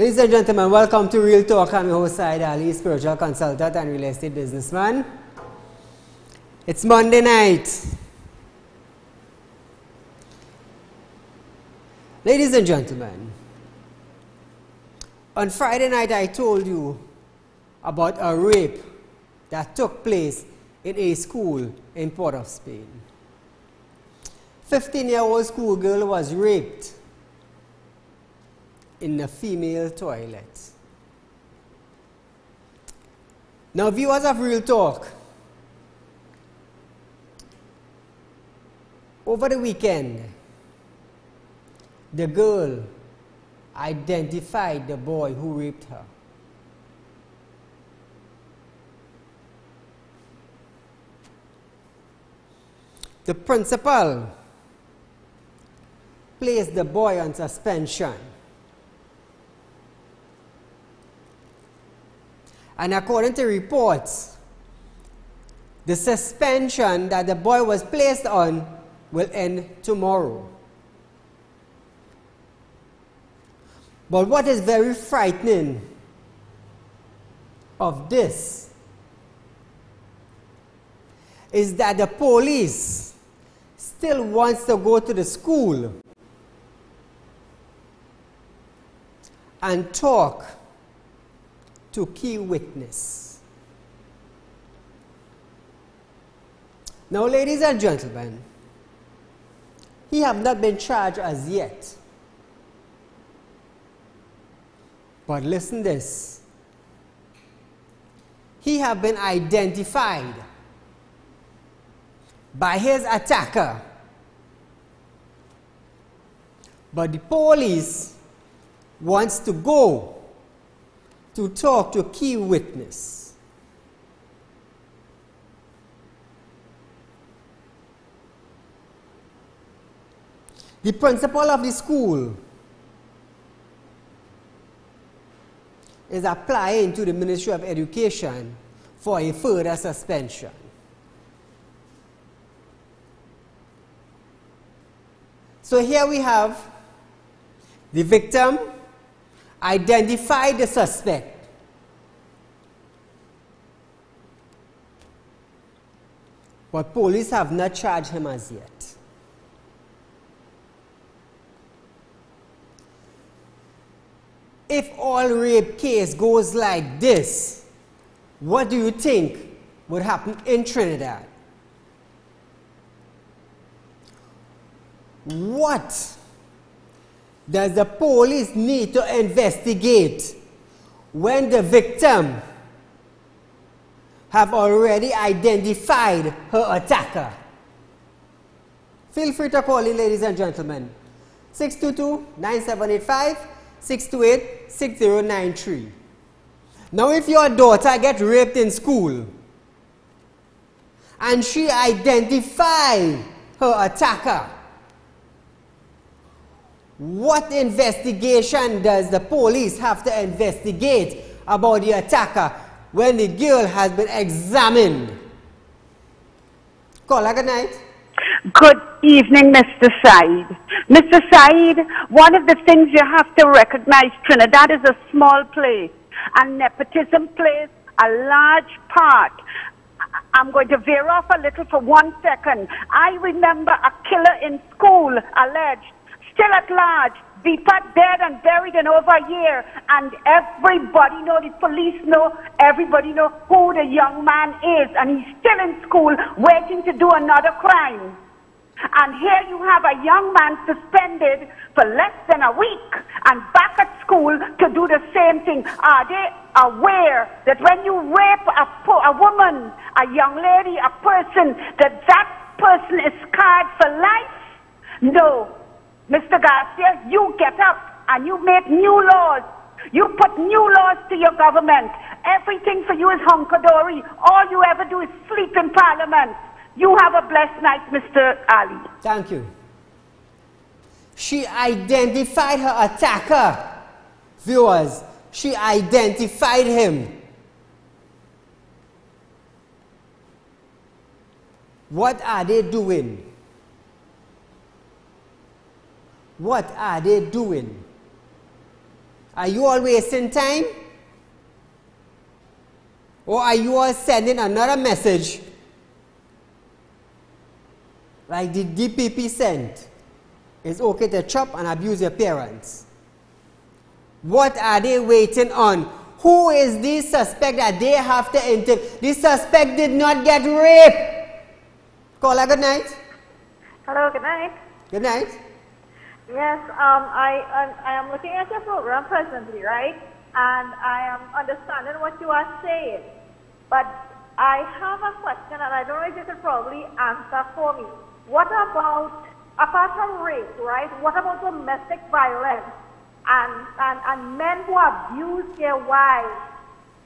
Ladies and gentlemen, welcome to Real Talk. I'm your host, Said Ali, spiritual consultant and real estate businessman. It's Monday night. Ladies and gentlemen, on Friday night I told you about a rape that took place in a school in Port of Spain. 15-year-old schoolgirl was raped in a female toilet. Now, viewers of Real Talk, over the weekend, the girl identified the boy who raped her. The principal placed the boy on suspension. And according to reports, the suspension that the boy was placed on will end tomorrow. But what is very frightening of this is that the police still wants to go to the school and talk to key witness. Now, ladies and gentlemen, he have not been charged as yet. But listen this. He have been identified by his attacker. But the police wants to go to talk to a key witness. The principal of the school is applying to the Ministry of Education for a further suspension. So here we have the victim identified the suspect. But police have not charged him as yet. If all rape case goes like this, what do you think would happen in Trinidad? What does the police need to investigate when the victim have already identified her attacker? Feel free to call in, ladies and gentlemen. 622-9785, 628-6093. Now, if your daughter gets raped in school and she identifies her attacker, what investigation does the police have to investigate about the attacker when the girl has been examined? Caller, good night. Good evening, Mr. Said. Mr. Said, one of the things you have to recognize, Trinidad is a small place, and nepotism plays a large part. I'm going to veer off a little for 1 second. I remember a killer in school, alleged, still at large, Vipat dead and buried in over a year, and everybody know, the police know, everybody know who the young man is, and he's still in school waiting to do another crime. And here you have a young man suspended for less than a week and back at school to do the same thing. Are they aware that when you rape a woman, a young lady, a person, that person is scarred for life? No. Mr. Garcia, you get up and you make new laws. You put new laws to your government. Everything for you is hunky-dory. All you ever do is sleep in Parliament. You have a blessed night, Mr. Ali. Thank you. She identified her attacker. Viewers, she identified him. What are they doing? What are they doing? Are you all wasting time? Or are you all sending another message like the DPP sent? It's okay to chop and abuse your parents. What are they waiting on? Who is the suspect that they have to interview? The suspect did not get raped. Caller, good night. Hello, good night. Good night. Yes, I am looking at your program presently, right? And I am understanding what you are saying. But I have a question, and I don't know if you could probably answer for me. What about, apart from rape, right? What about domestic violence and men who abuse their wives?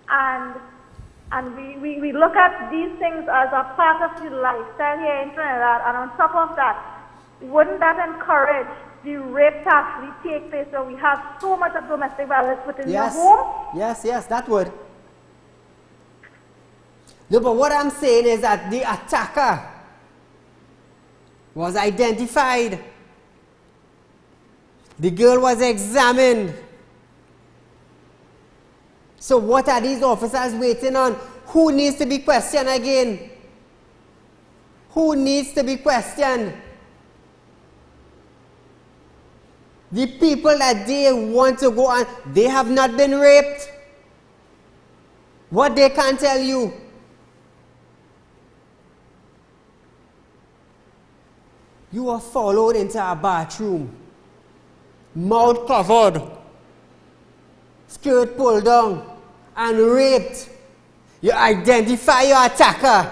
And we look at these things as a part of the lifestyle here in Trinidad. And on top of that, wouldn't that encourage the rape to actually take place where we have so much of domestic violence within the home? Yes, that would. No, but what I'm saying is that the attacker was identified. The girl was examined. So what are these officers waiting on? Who needs to be questioned again? Who needs to be questioned? The people that they want to go on, they have not been raped. What they can't tell you? You were followed into a bathroom, mouth covered, skirt pulled down, and raped. You identify your attacker,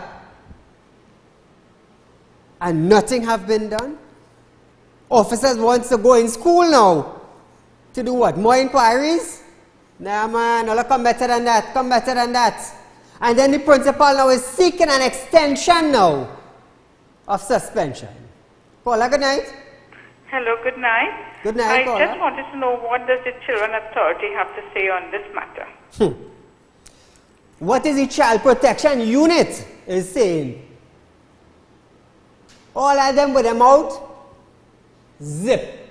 and nothing have been done. Officers want to go in school now to do what? More inquiries? Nah, man, no, come better than that. Come better than that. And then the principal now is seeking an extension now of suspension. Paula, good night. Hello, good night. Good night, Paula. I just wanted to know, what does the Children Authority have to say on this matter? What is the Child Protection Unit is saying? All of them with their mouth zip.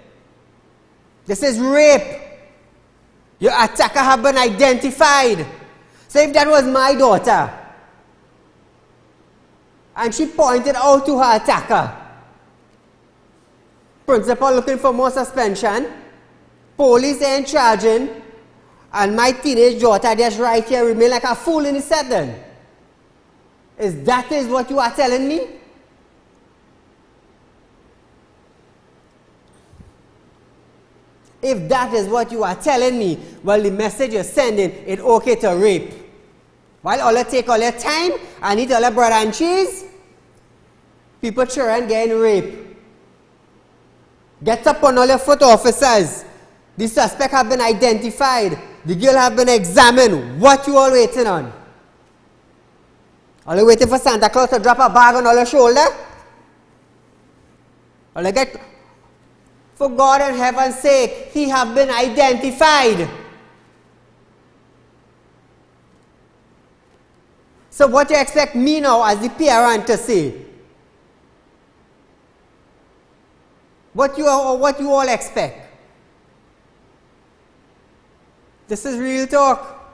This is rape. Your attacker have been identified. So if that was my daughter, and she pointed out to her attacker, principal looking for more suspension, police ain't charging, and my teenage daughter just right here remain like a fool in the setting. That is what you are telling me? If that is what you are telling me, well, the message you're sending, it's okay to rape. While all you take all your time and eat all your bread and cheese, people children getting raped. Get up on all your foot, officers. The suspect have been identified. The girl have been examined. What you all waiting on? Are you waiting for Santa Claus to drop a bag on all your shoulder? Or you get, for God and heaven's sake, he have been identified. So what do you expect me now as the parent to say? What you all expect? This is real talk.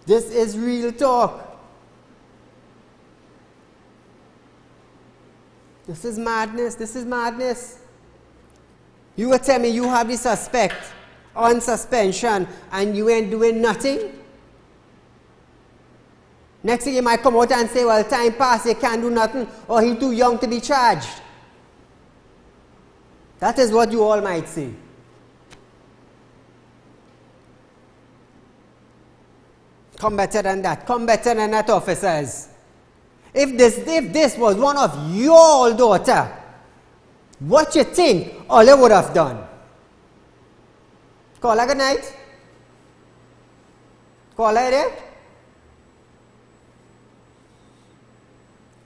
This is real talk. This is madness. This is madness. You will tell me you have the suspect on suspension and you ain't doing nothing? Next thing you might come out and say, well, time passed, he can't do nothing, or he's too young to be charged. That is what you all might say. Come better than that. Come better than that, officers. If this was one of your daughter, what you think all you would have done? Caller, good night. Caller, there?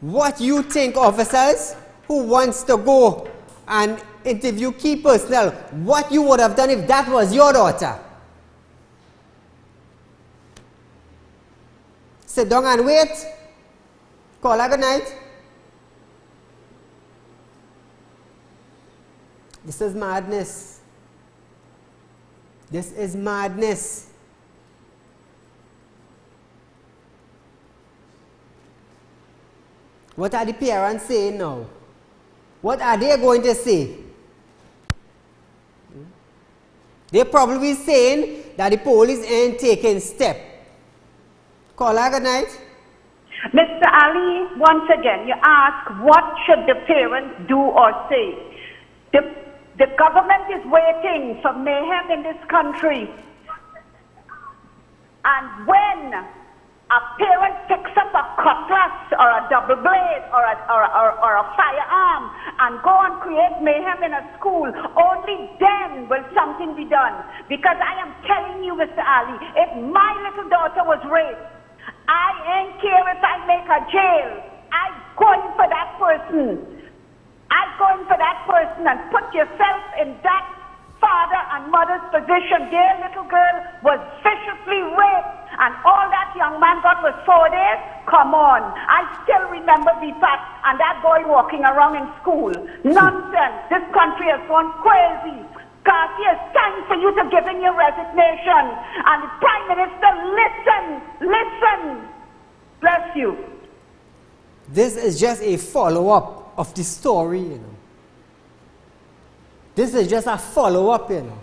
What you think, officers who wants to go and interview key personnel, what you would have done if that was your daughter? Sit down and wait. Caller, good night. This is madness. This is madness. What are the parents saying now? What are they going to say? They're probably saying that the police ain't taking step. Caller, good night. Mr. Ali, once again, you ask what should the parents do or say? The government is waiting for mayhem in this country. And when a parent picks up a cutlass or a double blade or a firearm and go and create mayhem in a school, only then will something be done. Because I am telling you, Mr. Ali, if my little daughter was raped, I ain't care if I make a jail. I'm going for that person. I'm going for that person, and put yourself in that father and mother's position. Their little girl was viciously raped, and all that young man got was 4 days. Come on. I still remember VPAT and that boy walking around in school. Nonsense. This country has gone crazy. Kasi, it's time for you to give in your resignation. And the Prime Minister, listen. Bless you. This is just a follow-up of the story, you know. This is just a follow-up, you know.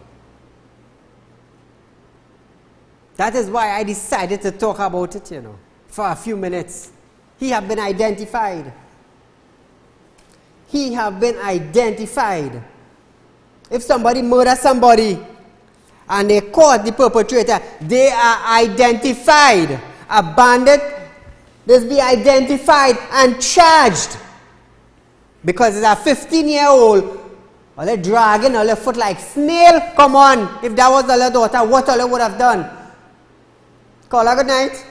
That is why I decided to talk about it, you know, for a few minutes. He have been identified. He have been identified. If somebody murders somebody and they caught the perpetrator, they are identified. A bandit, this be identified and charged. Because it's a 15-year-old, or they're dragging her foot like snail. Come on, if that was her daughter, what her would have done? Call her good night.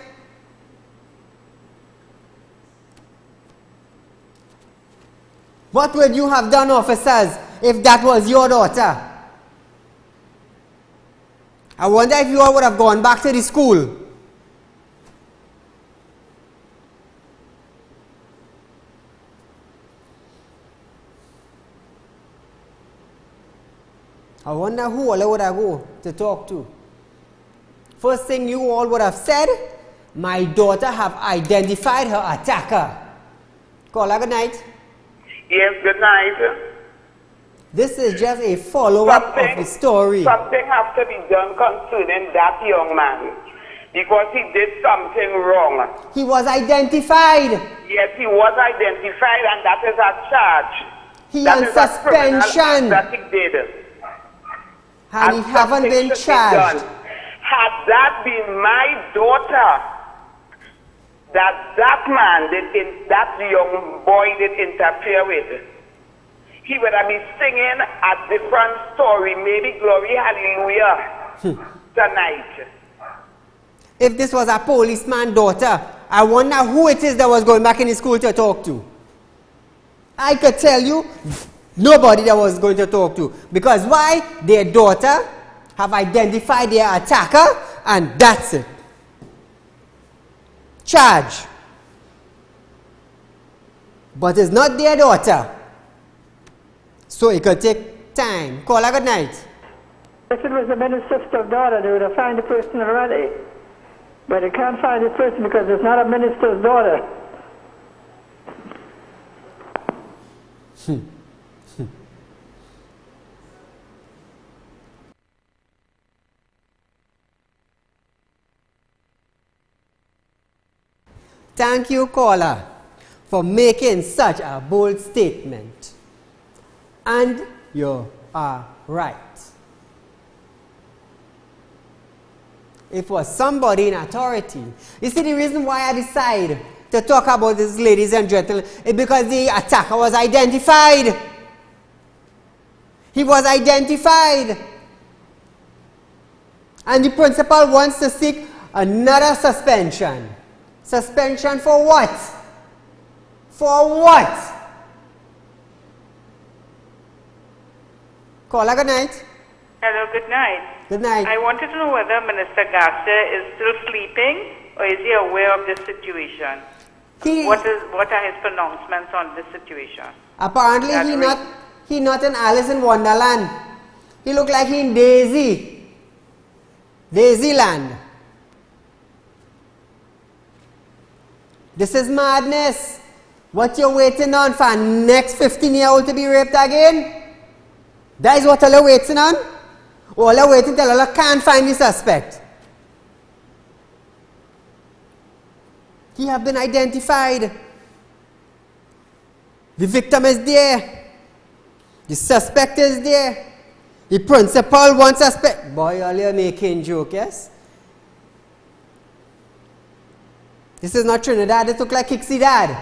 What would you have done, officers, if that was your daughter? I wonder if you all would have gone back to the school. I wonder who all would I go to talk to. First thing you all would have said, my daughter have identified her attacker. Call her good night. Yes, good night. This is just a follow-up of the story. Something has to be done concerning that young man, because he did something wrong. He was identified. Yes, he was identified, and that is a charge. He that on is a criminal act suspension. that he did. And he haven't been charged. Had that been my daughter, that man, that young boy did interfere with, he would have been singing a different story, maybe Glory Hallelujah tonight. If this was a policeman's daughter, I wonder who it is that was going back in the school to talk to. I could tell you, nobody that was going to talk to. Because why? Their daughter have identified their attacker, and that's it. Charge. But it's not their daughter. So it could take time. Call her good night. If it was a minister's daughter, they would have found the person already. But they can't find the person because it's not a minister's daughter. Thank you, caller, for making such a bold statement. And you are right. It was somebody in authority. You see, the reason why I decided to talk about this, ladies and gentlemen, is because the attacker was identified. He was identified. And the principal wants to seek another suspension. Suspension for what? For what? Caller, good night. Hello, good night. Good night. I wanted to know whether Minister Garcia is still sleeping or is he aware of this situation? What are his pronouncements on this situation? Apparently he not in Alice in Wonderland. He look like he in Daisy. Daisy land. This is madness. What you're waiting on for next 15-year-old to be raped again? That is what all you're waiting on? All you're waiting till all can't find the suspect. He have been identified. The victim is there. The suspect is there. The principal wants suspect. Boy, all you're making joke, yes? This is not Trinidad. It look like Kixie Dad.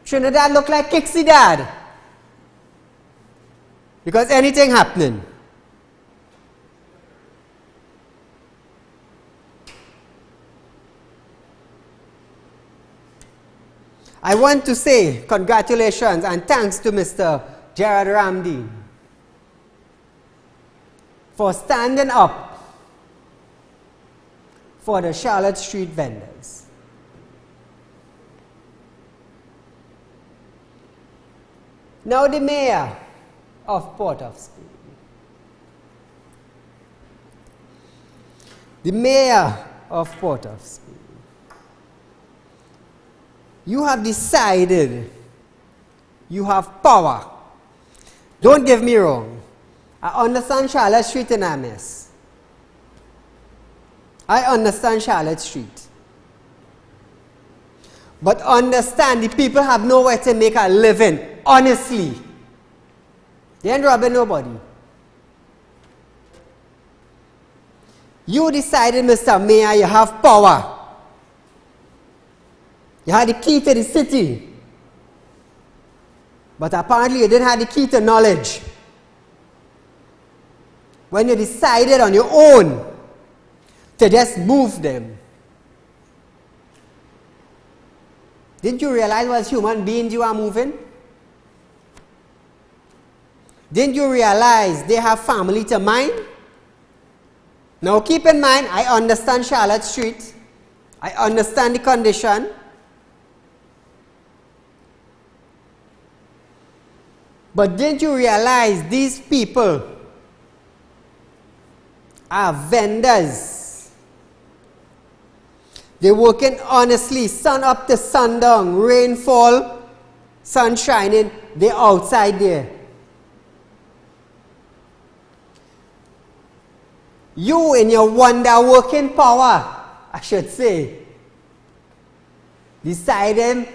Trinidad look like Kixie Dad. Because anything happening. I want to say congratulations and thanks to Mr. Gerard Ramdi for standing up for the Charlotte Street vendors. Now the mayor of Port of Spain. The mayor of Port of Spain. You have decided you have power. Don't get me wrong. I understand Charlotte Street in a mess. I understand Charlotte Street. But understand the people have nowhere to make a living, honestly. They ain't robbing nobody. You decided, Mr. Mayor, you have power. You had the key to the city. But apparently you didn't have the key to knowledge. When you decided on your own to just move them. Didn't you realize as human beings you are moving? Didn't you realize they have family to mind? Now keep in mind, I understand Charlotte Street. I understand the condition. But didn't you realize these people are vendors? They're working honestly, sun up to sundown, rainfall, sun shining, they're outside there. You in your wonder working power, I should say, decided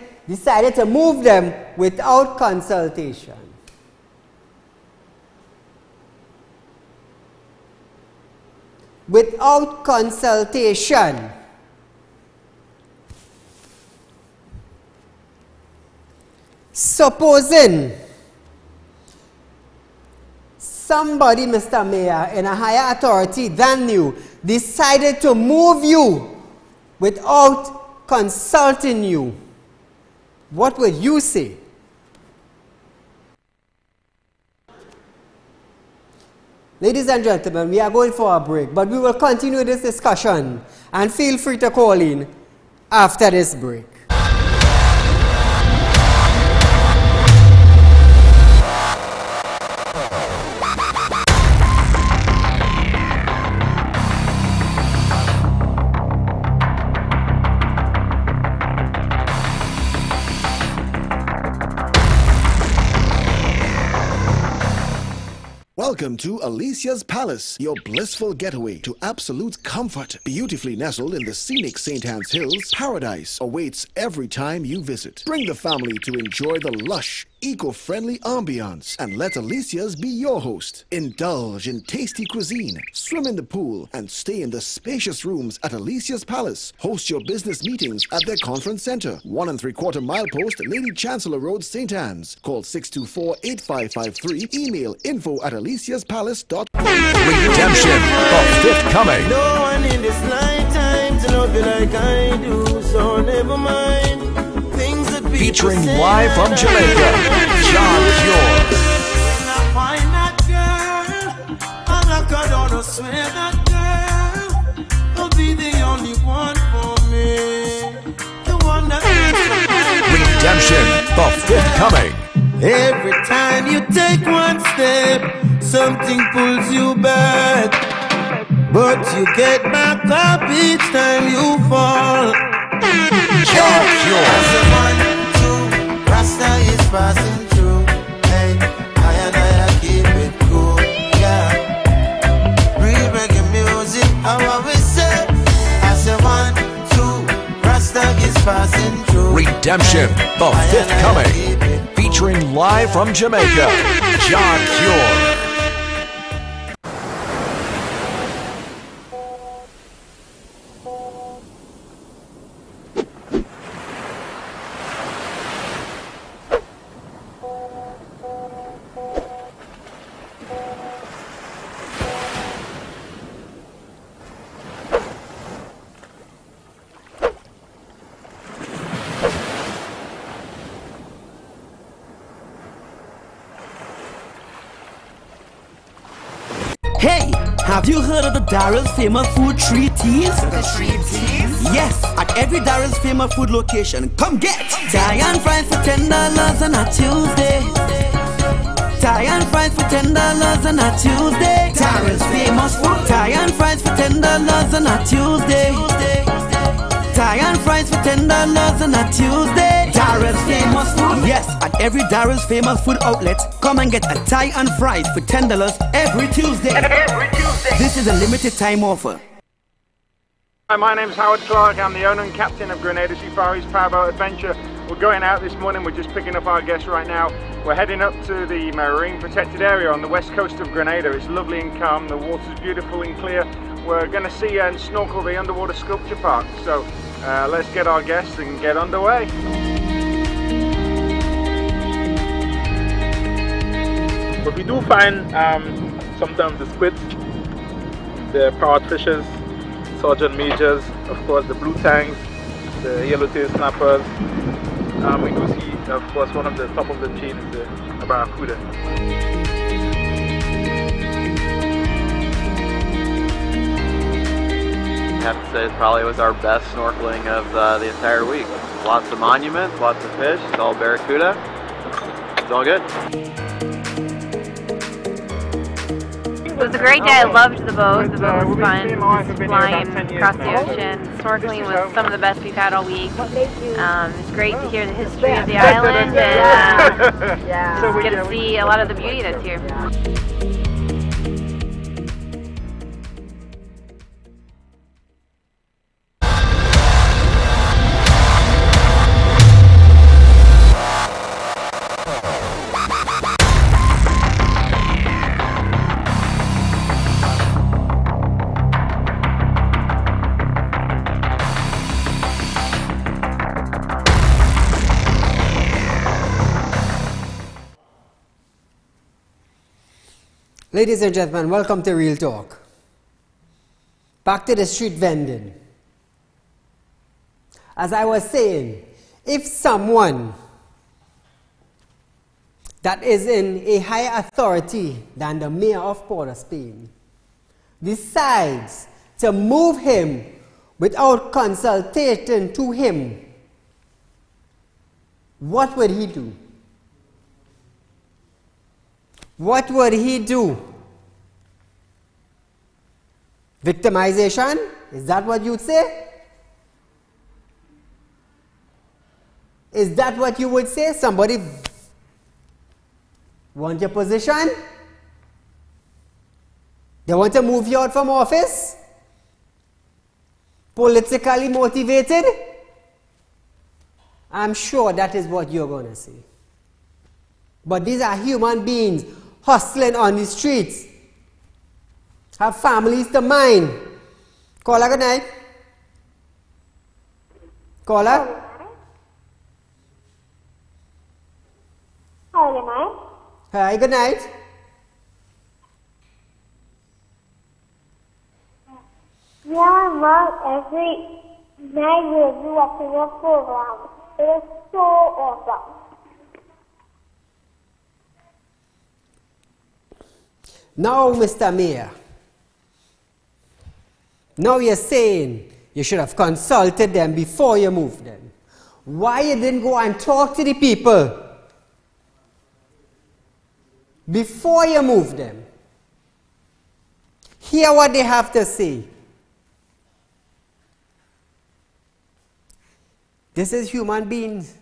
to move them without consultation. Without consultation. Supposing somebody, Mr. Mayor, in a higher authority than you, decided to move you without consulting you, what would you say? Ladies and gentlemen, we are going for a break, but we will continue this discussion and feel free to call in after this break. Welcome to Alicia's Palace, your blissful getaway to absolute comfort. Beautifully nestled in the scenic St. Anne's Hills, paradise awaits every time you visit. Bring the family to enjoy the lush, eco-friendly ambiance and let Alicia's be your host. Indulge in tasty cuisine, swim in the pool, and stay in the spacious rooms at Alicia's Palace. Host your business meetings at their conference center, 1 3/4 mile post, Lady Chancellor Road, St. Anne's. Call 624-8553. Email info@aliciaspalace.com. Redemption, the fifth coming. No one in this lifetime to love you like I do, so never mind. Things that Featuring live from Jamaica, John Pure. When I find that girl, I'm not gonna swear that girl will be the only one for me. The one that Redemption, the fifth coming. every time you take one step, something pulls you back. but you get back up each time you fall. John Pure. As a 1, 2, Rasta is passing through. Hey, I and I keep it cool. Yeah, real reggae music, how I will say. As a 1, 2, Rasta is passing through. Redemption, the fifth coming, featuring live from Jamaica, John Pure. Hey, have you heard of the Darrell's famous food 3 T's? The 3 T's? Yes, at every Darrell's famous food location, come get Thai and fries for $10 on a Tuesday. Thai and fries for $10 on a Tuesday. Darrell's famous food. Thai and fries for $10 on a Tuesday. Thai and fries for $10 on a Tuesday. Darrell's famous food. Yes, at every Darrell's famous food outlet, come and get a Thai and fries for $10 every Tuesday. Every Tuesday. This is a limited time offer. Hi, my name's Howard Clark. I'm the owner and captain of Grenada Safaris Powerboat Adventure. We're going out this morning. We're just picking up our guests right now. We're heading up to the marine protected area on the west coast of Grenada. It's lovely and calm. The water's beautiful and clear. We're going to see and snorkel the underwater sculpture park. So let's get our guests and get underway. But we do find sometimes the squids, the parrotfishes, sergeant majors, of course the blue tangs, the yellowtail snappers. We do see, of course, one of the top of the chain is the barracuda. I have to say it probably was our best snorkeling of the entire week. Lots of monuments, lots of fish, it's all barracuda. It's all good. It was a great day. I loved the boat. The boat was fun. Just flying across the ocean. Snorkeling was some of the best we've had all week. It's great to hear the history of the island and get to see a lot of the beauty that's here. Ladies and gentlemen, welcome to Real Talk. Back to the street vending. As I was saying, if someone that is in a higher authority than the mayor of Port of Spain decides to move him without consultation to him, what would he do? What would he do? Victimization? Is that what you'd say? Is that what you would say? Somebody want your position? They want to move you out from office? Politically motivated? I'm sure that is what you're going to say. But these are human beings hustling on the streets, have families to mind. Caller, good night. Caller? Hi, good night. Hi, good night. Yeah, I work every night with you watching your program. It is so awesome. Now, Mr. Mayor, now you're saying you should have consulted them before you moved them. Why you didn't go and talk to the people before you moved them? Hear what they have to say. This is human beings.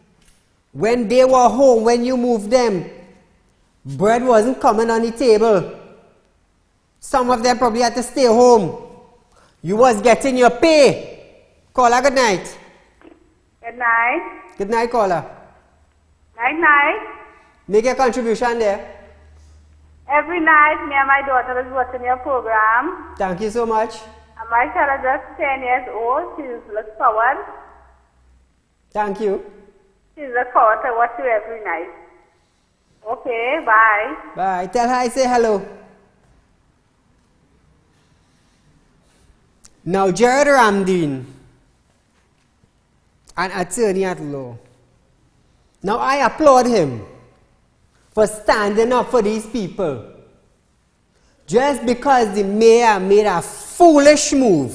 When they were home, when you moved them, bread wasn't coming on the table. Some of them probably had to stay home. You was getting your pay. Caller, good night. Good night. Good night, caller. Night, night. Make your contribution there. Every night, me and my daughter is watching your program. Thank you so much. And my child is just 10 years old. She's look forward. Thank you. She's look forward to watch you every night. Okay, bye. Bye. Tell her I say hello. Now, Jared Ramdeen, an attorney at law. Now, I applaud him for standing up for these people. Just because the mayor made a foolish move.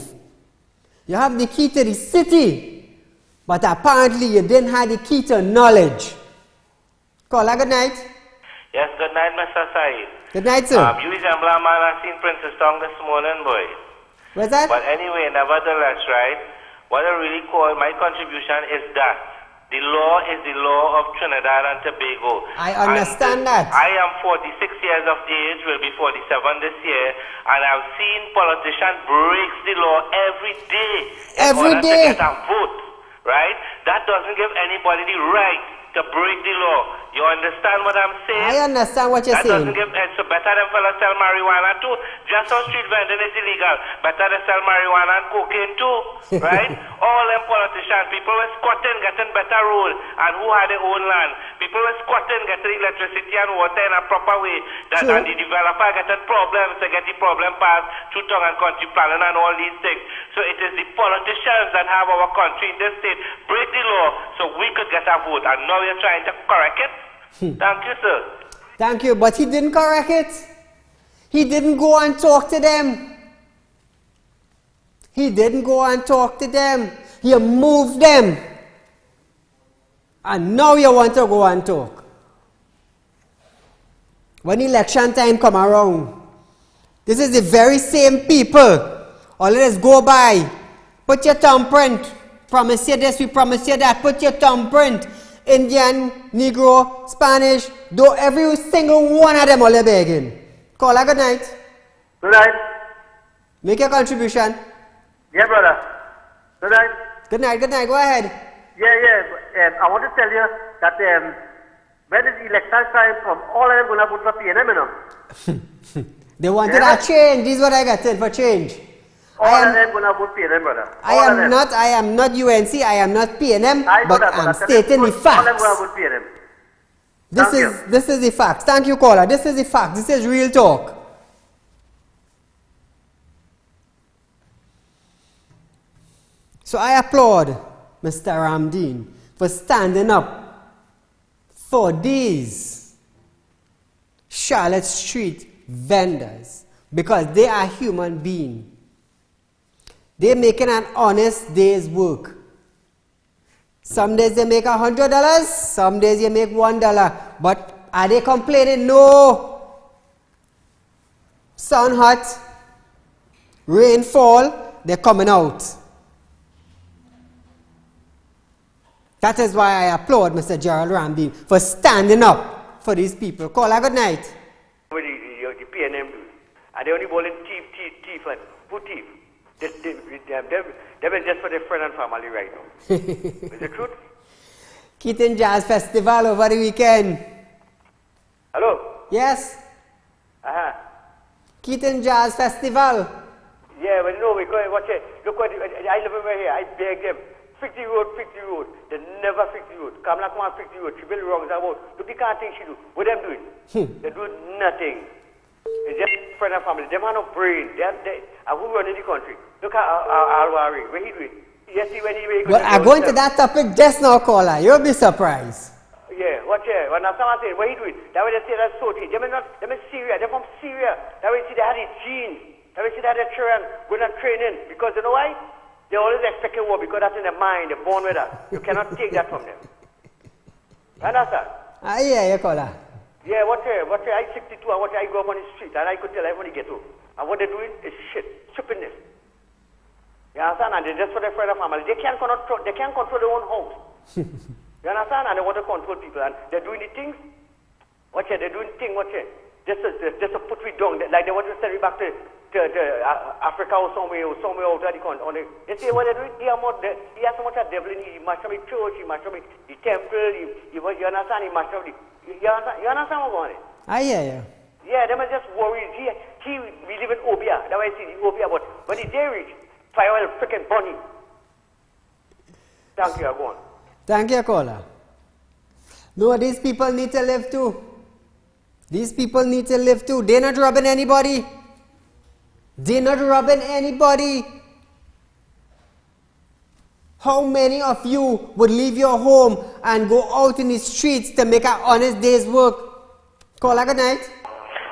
You have the key to the city, but apparently you didn't have the key to knowledge. Caller, good night. Yes, good night, Mr. Said. Good night, sir. You resemble a man I seen Princess Town this morning, boy. What's that? But anyway, nevertheless, right, what I really call my contribution is that the law is the law of Trinidad and Tobago. I understand that. I am 46 years of age, will be 47 this year, and I've seen politicians break the law every day in order to get a vote, right? That doesn't give anybody the right to break the law. You understand what I'm saying? I understand what you're saying. That doesn't give, so better than fellas sell marijuana too. Just on street vending is illegal. Better than sell marijuana and cocaine too, right? All them politicians, people were squatting, getting better road, and who had their own land. People were squatting, getting electricity and water in a proper way. That, and the developer getting problems to get the problem passed through tongue and country planning and all these things. So it is the politicians that have our country in this state break the law so we could get a vote. And now you're trying to correct it? Thank you, sir. Thank you, but he didn't correct it. He didn't go and talk to them. He didn't go and talk to them. He moved them. And now you want to go and talk. When election time come around, this is the very same people. All it is go by. Put your thumbprint. Promise you this, we promise you that. Put your thumbprint. Indian, Negro, Spanish, though every single one of them all begging. Caller, good night. Good night. Make your contribution. Yeah, brother. Good night. Good night, good night. Go ahead. Yeah. I want to tell you that when is election time from, all of them going to vote for PNM, you know. They wanted a change. This is what I got said for change. All of them going to vote PNM, brother. I am not UNC, I am not PNM, but I'm stating the facts. All of them going to vote PNM. This is the facts. Thank you, caller. This is the facts. This is real talk. So I applaud Mr. Ramdeen for standing up for these Charlotte Street vendors because they are human beings. They're making an honest day's work. Some days they make $100, some days you make $1. But are they complaining? No. Sun hot, rain fall, they're coming out. That is why I applaud Mr. Gerald Ramdeen for standing up for these people. Caller, good night. The PNM, and they only bowling thief, and who thief? They've been just for their friend and family right now. Is it true? Keaton Jazz Festival over the weekend. Hello? Yes? Keaton Jazz Festival. Yeah, well, no, because watch it. Look what I live over here. I beg them. Fix the road. They never fix the road. Kamala come and fix the road. She build wrongs about. Look, the kind of thing she do. What them doing? They do nothing. It's just friend and family. Them have no brain. Who running the country? Look at Alwari. Where he doing? Yes, when he Well, I'm going to that topic just now, caller. You'll be surprised. Yeah, watch it. When someone saying, what he doing? That way they say that's so deep. Them is Syria. They're from Syria. That way see they had a gene. That way see they had a children going and training. Because you know why? They always expect a war because that's in their mind. They're born with that. You cannot take that from them. Understand? Yeah, caller. Yeah, watch it. I 62 and watch I go up on the street and I could tell everybody get to. And what they're doing is shit, stupidness. You understand? And they just for their friend and family. They can't control their own house. You understand? And they want to control people. And they're doing the things. Watch it, they're doing things, watch it. Just to put me down. Like they want to send me back to Africa or somewhere out of the country. They say what they're doing, he has so much of devil in him. He must have the church, he must have the temple, you understand? He must have the, you understand what's going on? Yeah. Yeah, they must just worry. We live in Obia. That's why I see the Obia, but when the day reach, fire will freaking burn him. Thank you, go on. Thank you, caller. No, these people need to live too. These people need to live too. They're not robbing anybody. They're not robbing anybody. How many of you would leave your home and go out in the streets to make an honest day's work? Caller, good night.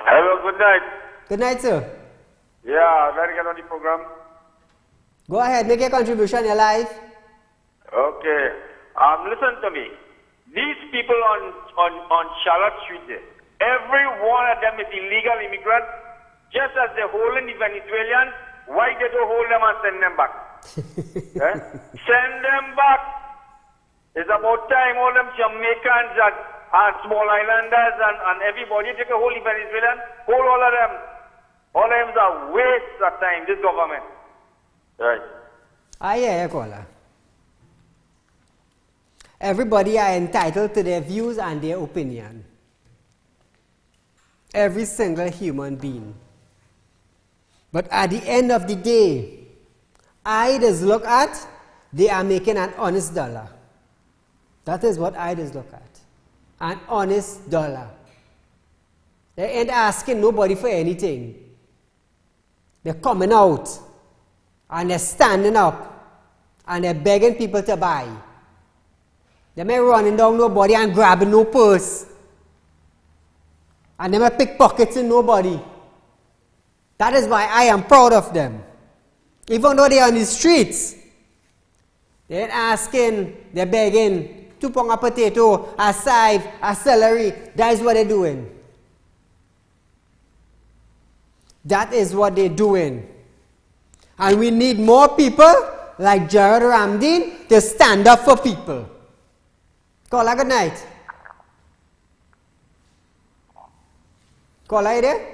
Hello, good night. Good night, sir. Yeah, I'd like to get on the program. Go ahead, make your contribution, you're live. Okay. Listen to me. These people on Charlotte Street there, every one of them is illegal immigrant. Just as they're holding the Venezuelans, why they don't hold them and send them back? Send them back. It's about time all them Jamaicans and small islanders and everybody take a hold of Venezuelans, hold all of them. All of them is a waste of time, this government. Right. Yeah, caller. Everybody are entitled to their views and their opinion. Every single human being. But at the end of the day, I just look at, they are making an honest dollar. That is what I just look at. An honest dollar. They ain't asking nobody for anything. They're coming out and they're standing up and they're begging people to buy. They may running down nobody and grabbing no purse. And they may pickpockets in nobody. That is why I am proud of them. Even though they are on the streets, they ain't asking, they're begging, 2 pounds of potato, a side, a celery. That is what they're doing. That is what they're doing. And we need more people like Jared Ramdeen to stand up for people. Caller, good night. Caller, you there?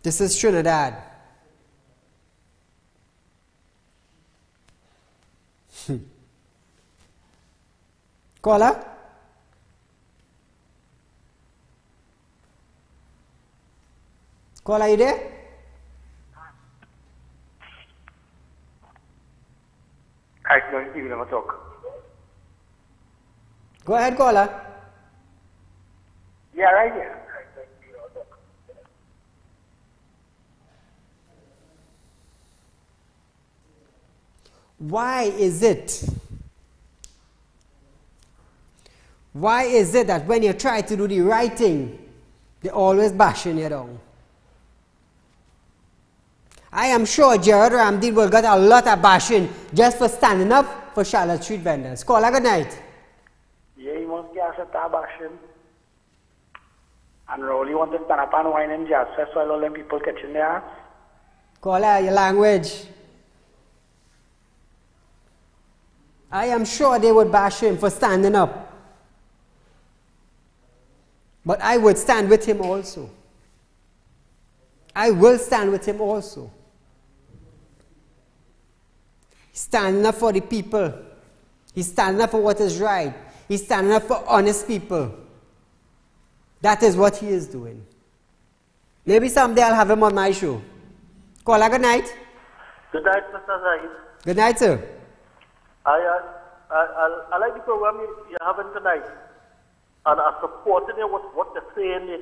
This is Trinidad. Caller? Caller, you there? I don't even want to talk. Go ahead, caller. Yeah, right here. Why is it that when you try to do the right thing, they're always bashing you down? I am sure Jared Ramdeen will get a lot of bashing just for standing up for Charlotte Street vendors. Caller, good night. Yeah, he must get a bashing. And really want to stand up and whine in jazz fest while all them people catching their ass. Caller, your language. I am sure they would bash him for standing up. But I would stand with him also. I will stand with him also. He's standing up for the people. He's standing up for what is right. He's standing up for honest people. That is what he is doing. Maybe someday I'll have him on my show. Caller, good night. Good night, Mr. Zahid. Good night, sir. I like the program you're having tonight. And I'm supporting you with what you're saying.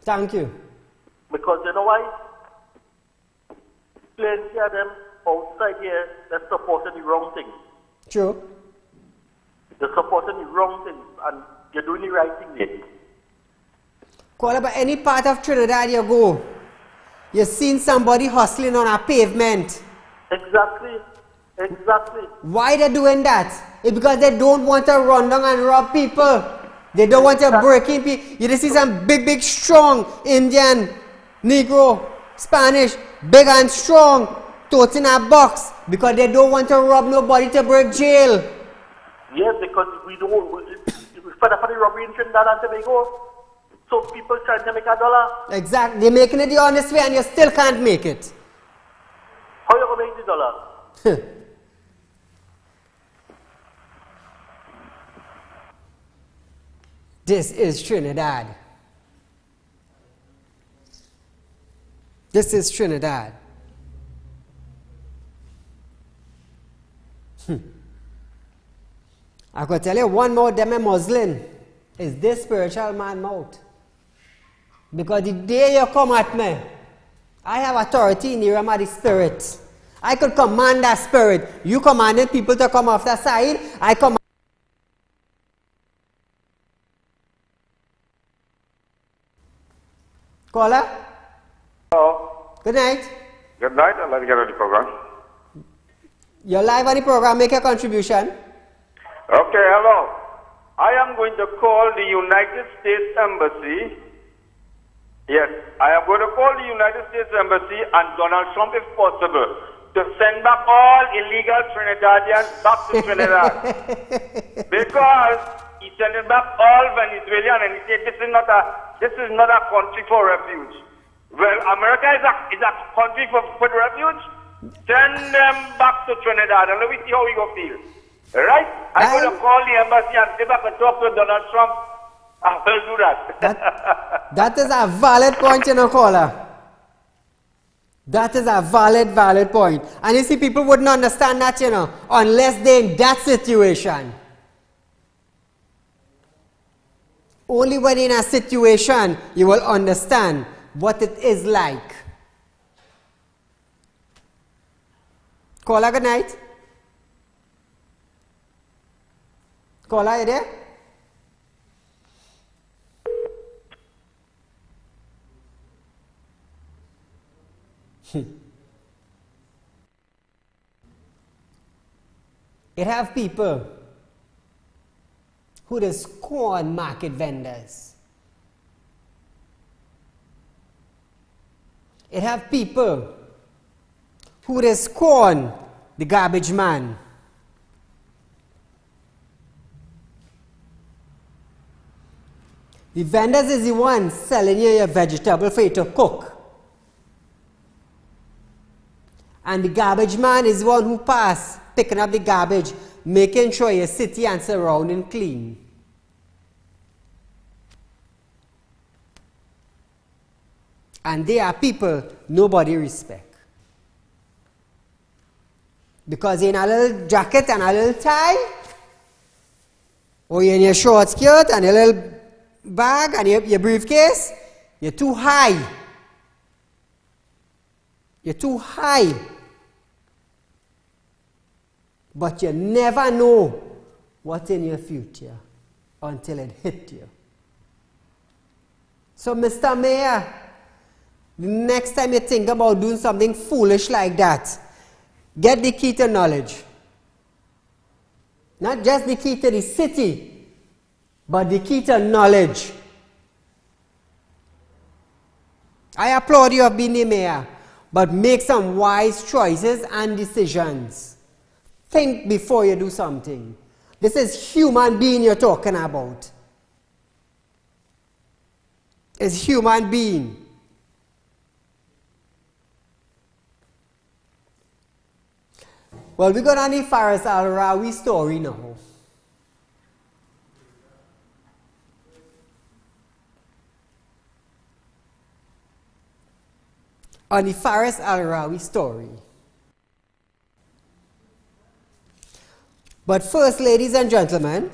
Thank you. Because you know why? Plenty of them outside here, they're supporting the wrong thing. True. They're supporting the wrong thing and you're doing the right thing there. Call about any part of Trinidad you go, you've seen somebody hustling on a pavement. Exactly. Exactly. Why they're doing that? It's because they don't want to run down and rob people. They don't want to break in people. You see some big, strong Indian, Negro, Spanish, big and strong, totes in a box because they don't want to rob nobody to break jail. Yes, because we don't. For the robbery in Trinidad and Tobago, so people trying to make $1. Exactly. They're making it the honest way and you still can't make it. How you going to make the $1? This is Trinidad. This is Trinidad. I could tell you one more them a Muslim is this spiritual man mouth. Because the day you come at me, I have authority in the realm of the spirit. I could command that spirit. You commanded people to come off the side. I command. Caller? Hello. Good night. Good night. I'd like to get on the program. You're live on the program. Make a contribution. Okay, hello. I am going to call the United States Embassy. Yes, I am going to call the United States Embassy and Donald Trump, if possible, to send back all illegal Trinidadians back to Trinidad. Because he's sending back all Venezuelans and he said this is not a country for refuge. Well, America is a country for refuge. Send them back to Trinidad and let me see how we go feel. Right? I'm going to call the embassy and see if I can talk to Donald Trump. I will do that. That is a valid point, you know, caller. That is a valid point. And you see, people wouldn't understand that, you know, unless they're in that situation. Only when in a situation you will understand what it is like. Caller, good night. Caller, are you there? It have people who just scorn market vendors. It have people who just scorn the garbage man. The vendors is the ones selling you your vegetable for you to cook. And the garbage man is the one who pass, picking up the garbage, making sure your city and surrounding clean. And they are people nobody respect. Because in a little jacket and a little tie, or in your short skirt and a little bag and your briefcase, you're too high. You're too high. But you never know what's in your future until it hits you. So, Mr. Mayor, the next time you think about doing something foolish like that, get the key to knowledge. Not just the key to the city, but the key to knowledge. I applaud you of being the mayor, but make some wise choices and decisions. Think before you do something. This is human being you're talking about. It's human being. Well, we got on the Faris Al-Rawi story now. On the Faris Al-Rawi story. But first, ladies and gentlemen,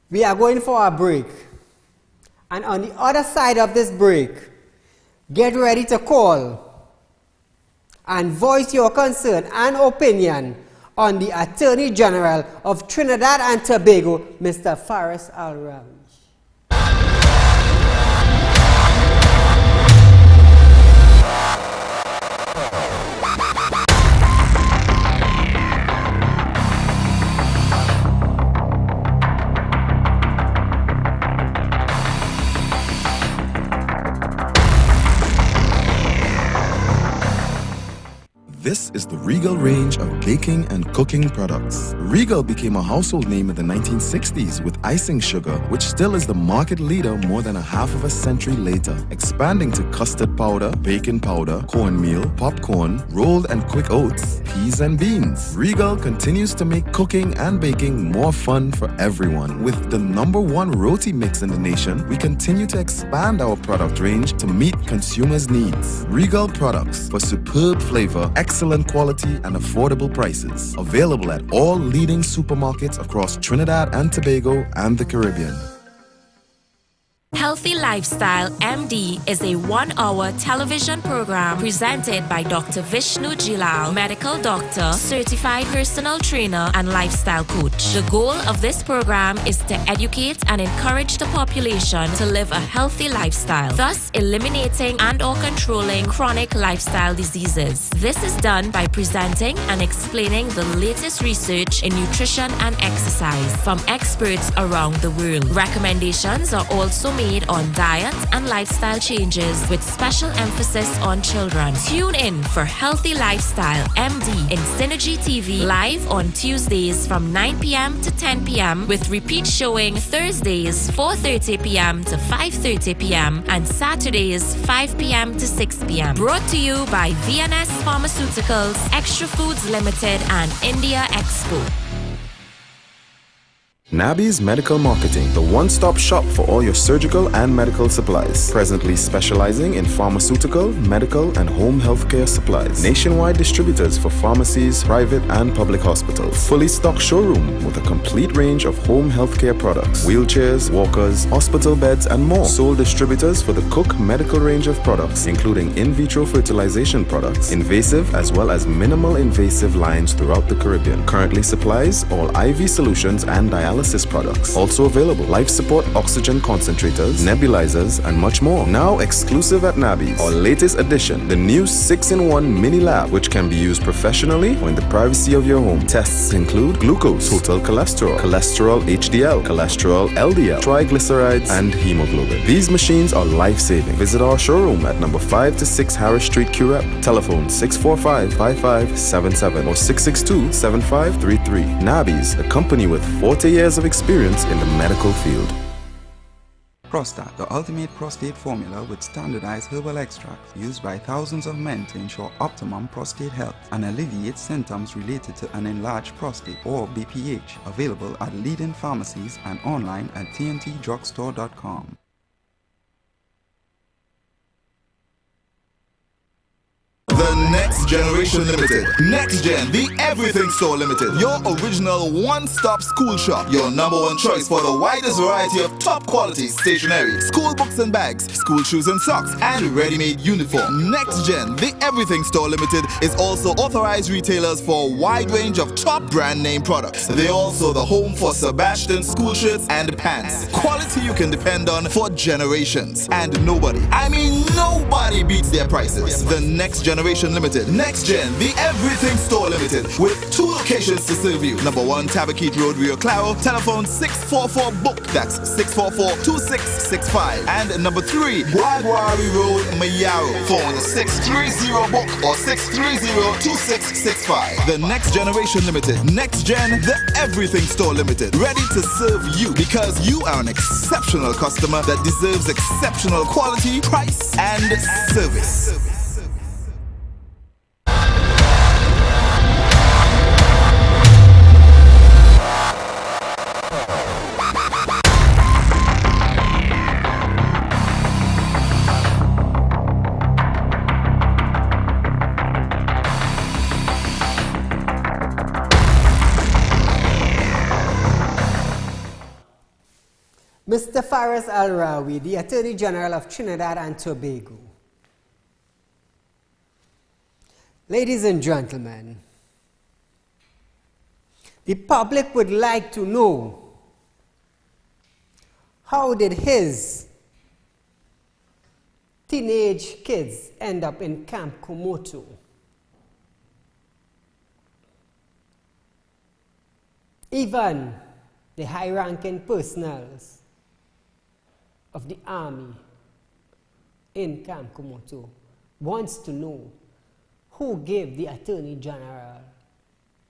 we are going for a break. And on the other side of this break, get ready to call and voice your concern and opinion on the Attorney General of Trinidad and Tobago, Mr. Faris Al-Rawi. This is the Regal range of baking and cooking products. Regal became a household name in the 1960s with icing sugar, which still is the market leader more than a half of a century later, expanding to custard powder, baking powder, cornmeal, popcorn, rolled and quick oats, peas and beans. Regal continues to make cooking and baking more fun for everyone. With the #1 roti mix in the nation, we continue to expand our product range to meet consumers' needs. Regal products for superb flavor, excellent quality, and affordable prices. Available at all leading supermarkets across Trinidad and Tobago and the Caribbean. Healthy Lifestyle MD is a 1-hour television program presented by Dr. Vishnu Jilal, medical doctor, certified personal trainer, and lifestyle coach. The goal of this program is to educate and encourage the population to live a healthy lifestyle, thus eliminating and/or controlling chronic lifestyle diseases. This is done by presenting and explaining the latest research in nutrition and exercise from experts around the world. Recommendations are also made on diet and lifestyle changes with special emphasis on children. Tune in for Healthy Lifestyle MD in Synergy TV live on Tuesdays from 9 p.m. to 10 p.m. with repeat showing Thursdays 4:30 p.m. to 5:30 p.m. and Saturdays 5 p.m. to 6 p.m. Brought to you by VNS Pharmaceuticals, Extra Foods Limited, and India Expo. Nabi's Medical Marketing, the one-stop shop for all your surgical and medical supplies. Presently specializing in pharmaceutical, medical, and home healthcare supplies. Nationwide distributors for pharmacies, private and public hospitals. Fully stocked showroom with a complete range of home healthcare products. Wheelchairs, walkers, hospital beds, and more. Sole distributors for the Cook medical range of products, including in vitro fertilization products, invasive as well as minimal invasive lines throughout the Caribbean. Currently supplies all IV solutions and dialysis products. Also available life support oxygen concentrators, nebulizers, and much more. Now exclusive at Nabi's. Our latest addition, the new 6-in-1 mini lab, which can be used professionally or in the privacy of your home. Tests include glucose, total cholesterol, cholesterol HDL, cholesterol LDL, triglycerides, and hemoglobin. These machines are life-saving. Visit our showroom at number 5 to 6 Harris Street, Curep. Telephone 645-5577 or 662-7533. Nabi's, a company with 40 years of experience in the medical field. Prostat, the ultimate prostate formula with standardized herbal extracts used by thousands of men to ensure optimum prostate health and alleviate symptoms related to an enlarged prostate or BPH. Available at leading pharmacies and online at tntdrugstore.com. The Next Generation Limited. Next Gen, the Everything Store Limited. Your original one-stop school shop. Your #1 choice for the widest variety of top quality stationery, school books and bags, school shoes and socks, and ready-made uniform. Next Gen, the Everything Store Limited is also authorized retailers for a wide range of top brand name products. They're also the home for Sebastian school shirts and pants. Quality you can depend on for generations. And nobody, I mean nobody beats their prices. The Next Generation Limited. Next Gen, the Everything Store Limited, with 2 locations to serve you. #1 Tabaquite Road, Rio Claro. Telephone 644-BOOK. That's 644-2665. And #3 Guaguari Road, Mayaro. Phone 630-BOOK or 630-2665. The Next Generation Limited. Next Gen, the Everything Store Limited. Ready to serve you because you are an exceptional customer that deserves exceptional quality, price, and service. Mr. Faris Al-Rawi, the Attorney General of Trinidad and Tobago. Ladies and gentlemen, the public would like to know, how did his teenage kids end up in Camp Komoto? Even the high-ranking personnel of the army in Camp Komoto wants to know, who gave the Attorney General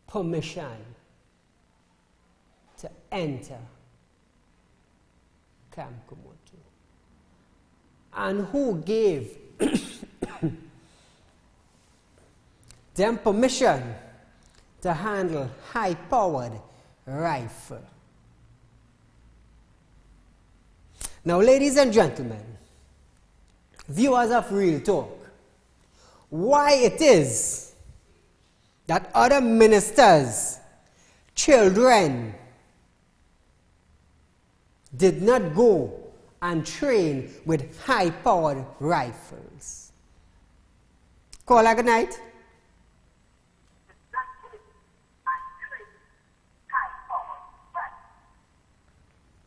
permission to enter Camp Komoto? And who gave them permission to handle high-powered rifle? Now, ladies and gentlemen, viewers of Real Talk, why it is that other ministers' children did not go and train with high-powered rifles? Caller, good night.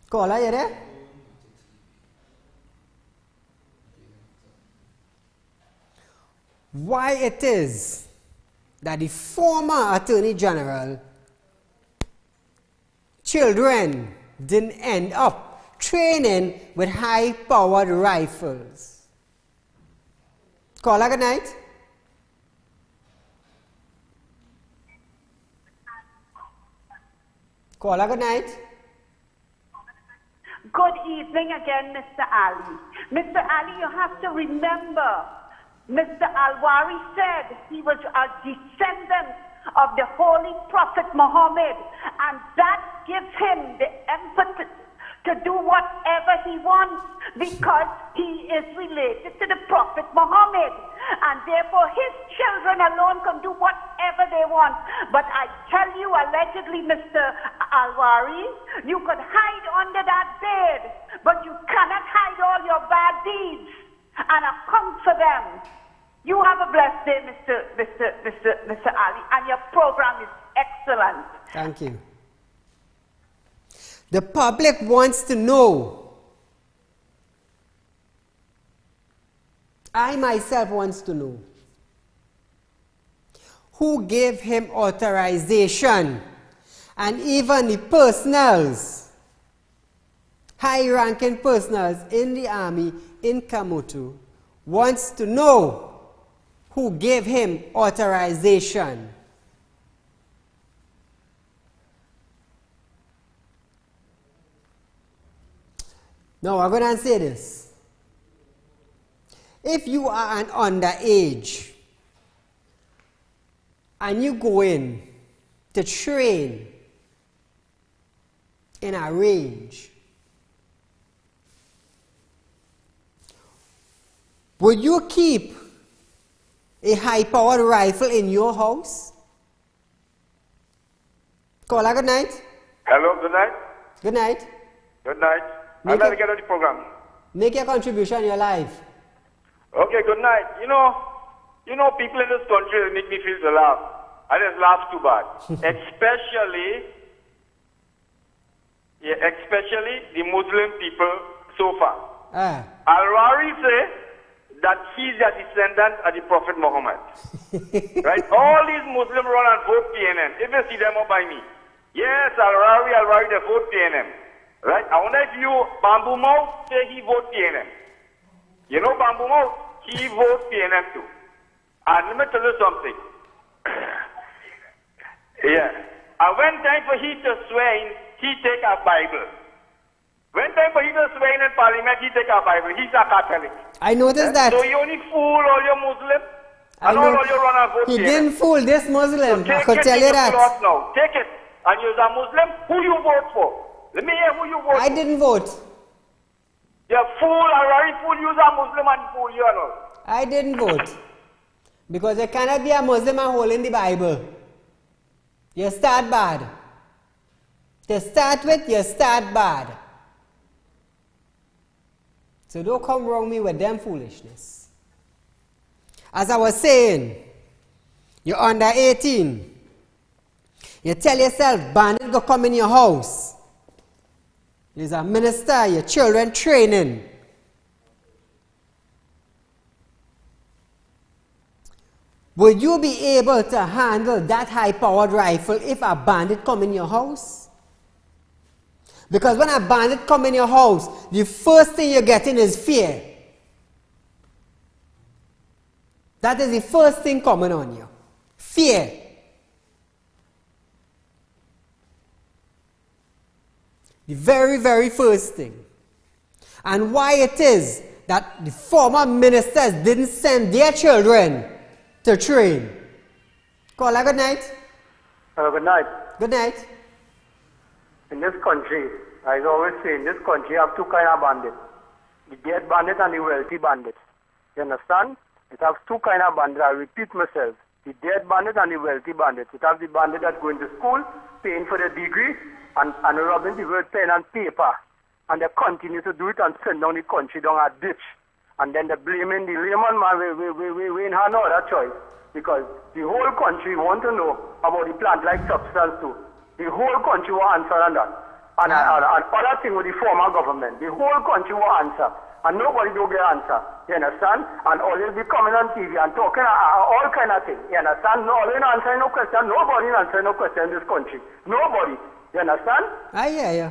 Caller, you there? Why it is that the former Attorney General children didn't end up training with high-powered rifles? Caller, good night. Caller, good night. Good evening again, Mr. Ali. Mr. Ali, you have to remember, Mr. Alwari said he was a descendant of the Holy Prophet Muhammad, and that gives him the empathy to do whatever he wants because he is related to the Prophet Muhammad, and therefore his children alone can do whatever they want. But I tell you, allegedly, Mr. Alwari, you could hide under that bed, but you cannot hide all your bad deeds and account for them. You have a blessed day, Mr. Ali, and your program is excellent. Thank you. The public wants to know. I myself wants to know. Who gave him authorization? And even the personals, high-ranking personals in the army in Komoto, wants to know who gave him authorization. Now, I'm going to say this. If you are an underage and you go in to train in a range, would you keep a high-powered rifle in your house? Caller, good night. Hello, good night. Good night. Good night. I'd like to get on the program. Make your contribution in your life. Okay, good night. You know, people in this country that make me feel to laugh. I just laugh too bad. especially the Muslim people so far. Al-Rari say that he's a descendant of the Prophet Muhammad. Right? All these Muslims run and vote PNM. If you see them up by me. Yes, Al-Rari, they vote PNM. Right? I wonder if you, Bamboo Mouth, say he vote PNM. You know Bamboo Mouth? He votes PNM too. And let me tell you something. Yeah. And when time for he to swear in, he take a Bible. When time for he to swear in Parliament, he take a Bible. He's a Catholic. I noticed that. So you only fool all your Muslims. And all your run and vote He PNM. didn't fool this Muslim. So I could tell you that. Now. Take it. And you're a Muslim, who you vote for? Let me hear who you vote for. I didn't vote. You're fool, already fool, you're a Muslim and fool, you know. I didn't vote. Because you cannot be a Muslim and hold in the Bible. You start bad. To start with, you start bad. So don't come wrong me with them foolishness. As I was saying, you're under 18. You tell yourself, bandit go come in your house. There's a minister, your children training. Would you be able to handle that high-powered rifle if a bandit come in your house? Because when a bandit come in your house, the first thing you're getting is fear. That is the first thing coming on you. Fear. The very, very first thing. And why it is that the former ministers didn't send their children to train. Caller, good night. Good night. Good night. In this country, I always say, in this country, you have two kinds of bandits. The dead bandit and the wealthy bandit. You understand? It has two kinds of bandits. I repeat myself. The dead bandit and the wealthy bandit. It has the bandit that's going to school, paying for the degree, and robbing the word pen and paper. And they continue to do it and send down the country down a ditch. And then they're blaming the layman man. We ain't have no other choice. Because the whole country want to know about the plant-like substance too. The whole country will answer on that. And other thing with the former government. The whole country will answer. And nobody don't get answer. You understand? And all will be coming on TV and talking all kind of things. You understand? No, all answering no question. Nobody answering no question in this country. Nobody. You understand? I hear you.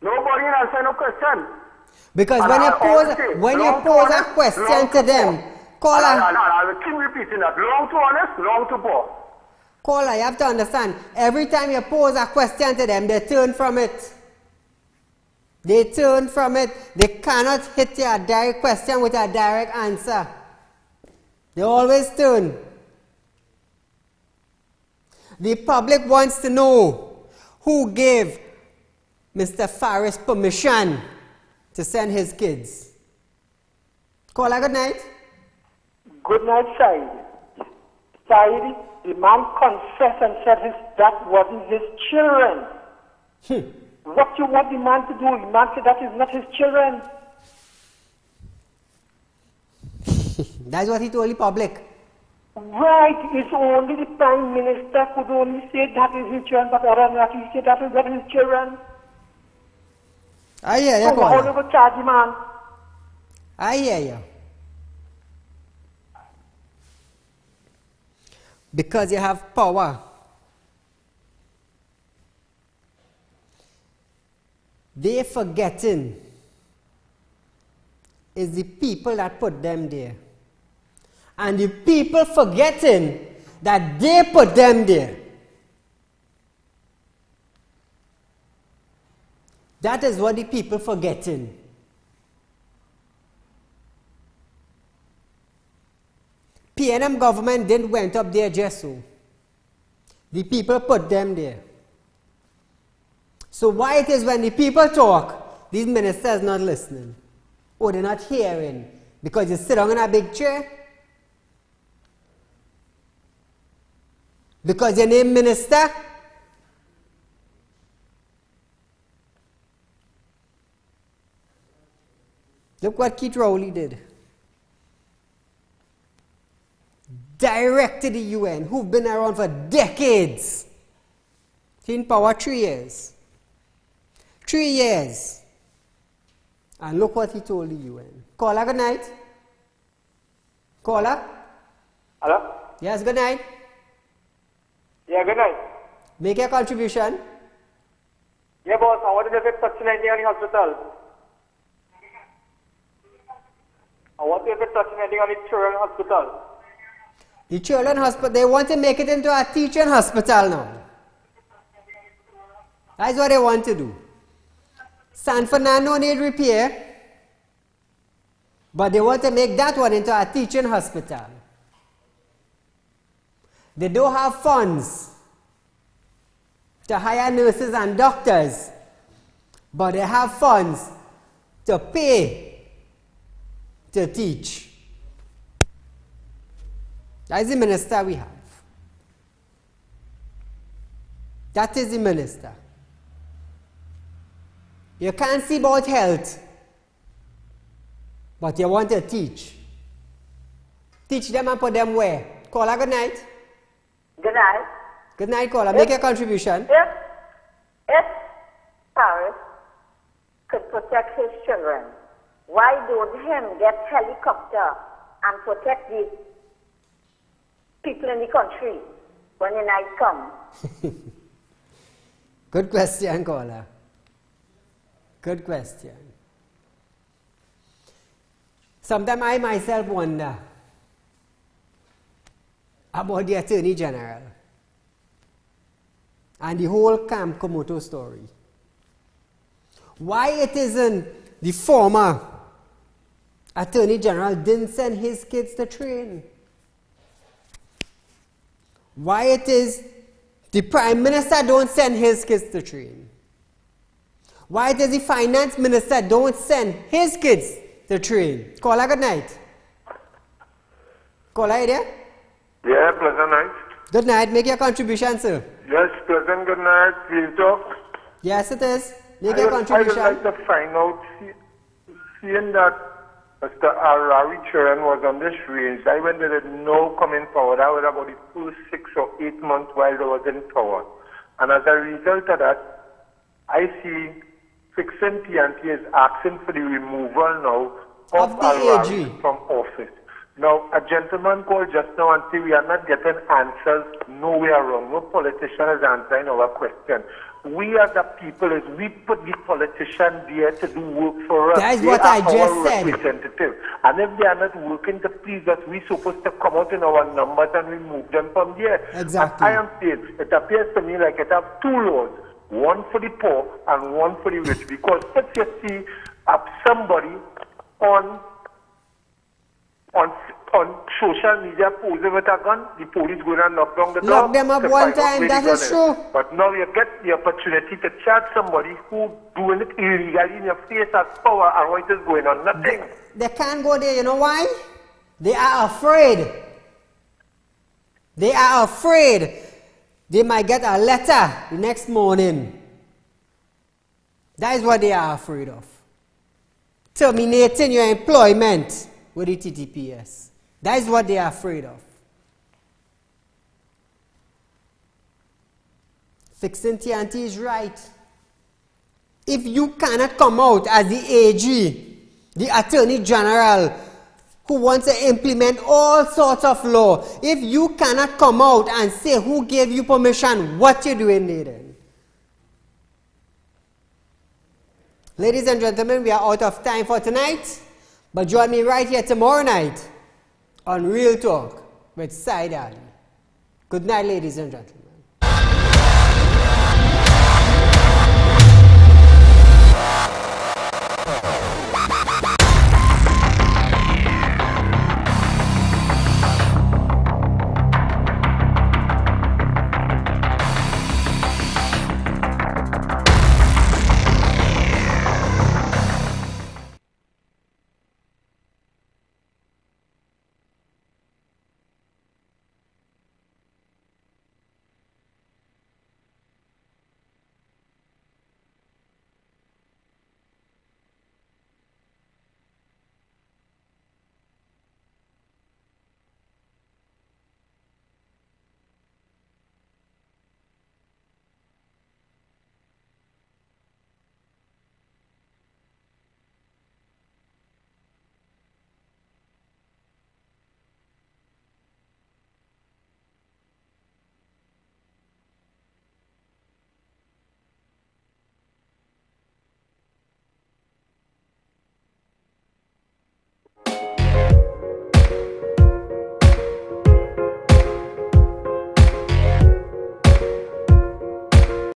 Nobody answering no question. Because when you pose a question to them, caller. I will keep repeating that. Long to honest, long to poor. Caller, you have to understand, every time you pose a question to them, they turn from it. They turn from it. They cannot hit your direct question with a direct answer. They always turn. The public wants to know who gave Mr. Faris permission to send his kids. Caller, good night. Good night, Said. Said, the man confessed and said that wasn't his children. What you want the man to do? The man said that is not his children. That's what he told the public. Right, it's only the Prime Minister could only say that is his children, but other than that, he said that is not his children. I hear you, so how do you charge the man? I hear you. Because you have power. They forgetting is the people that put them there. And the people forgetting that they put them there. That is what the people forgetting. PNM government didn't went up there just so. The people put them there. So why it is when the people talk, these ministers not listening? Or they're not hearing? Because you sit down in a big chair? Because your name minister? Look what Keith Rowley did. Direct to the UN, who've been around for decades. In power 3 years. 3 years. And look what he told the UN. Caller, good night. Caller? Hello? Yes, good night. Yeah, good night. Make a contribution. Yeah, boss, I want to get touch 19 in the hospital. I want to get touch 19 in the children's hospital. The children's hospital, they want to make it into a teaching hospital now. That's what they want to do. San Fernando need repair, but they want to make that one into a teaching hospital. They don't have funds to hire nurses and doctors, but they have funds to pay to teach. That is the minister we have. That is the minister. You can't see about health, but you want to teach. Teach them and put them where? Caller, good night. Good night. Good night, caller. Make a contribution. If Paris could protect his children, why don't him get helicopter and protect the people in the country when the night comes? Good question, caller. Good question. Sometimes I myself wonder, about the Attorney General and the whole Camp Komoto story. Why it isn't the former Attorney General didn't send his kids to train? Why it is the Prime Minister don't send his kids to train? Why it is the Finance Minister don't send his kids to train? Caller, good night. Caller, you there? Yeah, pleasant night. Good night. Make your contribution, sir. Yes, pleasant good night. We'll talk. Yes, it is. Make your contribution. I would like to find out, seeing that Mr. Arari Charan was on this range, I went there no coming forward. I was about the first 6 or 8 months while they was in power. And as a result of that, I see Fixing TNT is asking for the removal now of Arari from office. Now, a gentleman called just now and said we are not getting answers nowhere wrong. No politician is answering our question. We as the people, we put the politician there to do work for us. That's what I just said. Representative. And if they are not working to please us, we're supposed to come out in our numbers and remove them from there. Exactly. And I am saying, it appears to me like it has two laws. One for the poor and one for the rich. Because if you see somebody on social media posing with a gun, the police go and knock down the door. Lock them up one time, that is true. But now you get the opportunity to charge somebody who doing it illegally in your face as power, and what is going on? Nothing. They can't go there, you know why? They are afraid. They are afraid they might get a letter the next morning. That is what they are afraid of. Terminating your employment with the TTPS. That is what they are afraid of. Fixing TNT is right. If you cannot come out as the AG, the Attorney General, who wants to implement all sorts of law, if you cannot come out and say who gave you permission, what you're doing there then? Ladies and gentlemen, we are out of time for tonight. But join me right here tomorrow night on Real Talk with Said Ali. Good night, ladies and gentlemen.